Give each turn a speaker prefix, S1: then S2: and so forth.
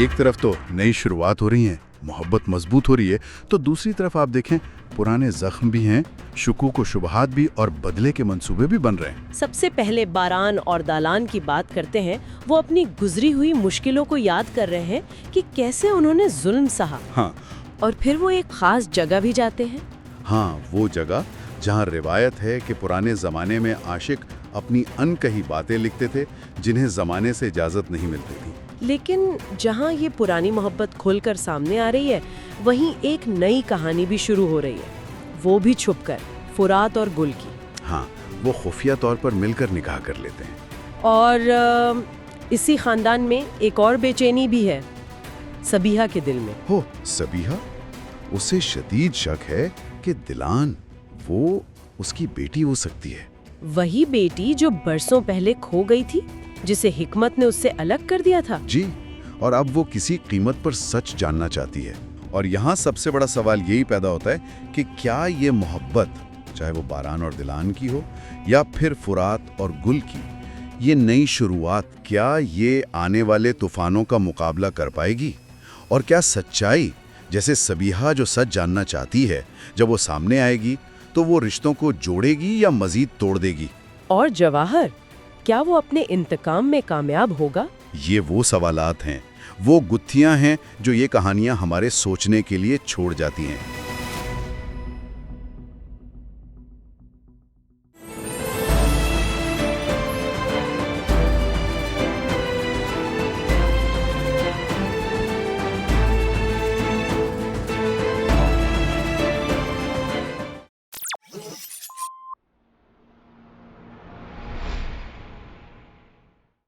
S1: एक तरफ तो नई शुरुआत हो रही है, मोहब्बत मजबूत हो रही है, तो दूसरी तरफ आप देखें पुराने जख्म भी हैं, शुकूक व शुबहात भी और बदले के मंसूबे भी बन रहे हैं।
S2: सबसे पहले बारान और दालान की बात करते हैं। वो अपनी गुजरी हुई मुश्किलों को याद कर रहे हैं कि कैसे उन्होंने जुल्म सहा।
S1: हाँ
S2: और फिर वो एक खास जगह भी जाते हैं।
S1: हाँ, वो जगह जहाँ रिवायत है कि पुराने ज़माने में आशिक अपनी अनकही बातें लिखते थे जिन्हें ज़माने से इजाज़त नहीं मिलती थी।
S2: लेकिन जहाँ ये पुरानी मोहब्बत खुलकर सामने आ रही है, वहीं एक नई कहानी भी शुरू हो रही है, वो भी छुपकर, फुरात और गुल की।
S1: हाँ, वो खुफिया तौर पर मिलकर निकाह कर लेते हैं।
S2: और इसी खानदान में एक और बेचैनी भी है, सबीहा के दिल में।
S1: हो सबीहा, उसे शदीद शक है कि दिलान वो उसकी बेटी हो सकती है।
S2: वही बेटी जो बरसों पहले खो गई थी, जिसे हिकमत ने उससे अलग कर दिया था।
S1: जी, और अब वो किसी कीमत पर सच जानना चाहती है। और यहाँ सबसे बड़ा सवाल यही पैदा होता है कि क्या ये मोहब्बत, चाहे वो बारान और दिलान की हो या फिर फुरात और गुल की, ये नई शुरुआत, क्या ये आने वाले तूफानों का मुकाबला कर पाएगी? और क्या सच्चाई, जैसे सबीहा जो सच जानना चाहती है, जब वो सामने आएगी तो वो रिश्तों को जोड़ेगी या मजीद तोड़ देगी?
S2: और जवाहर, क्या वो अपने इंतकाम में कामयाब होगा?
S1: ये वो सवालात हैं, वो गुत्थियां हैं जो ये कहानियां हमारे सोचने के लिए छोड़ जाती हैं।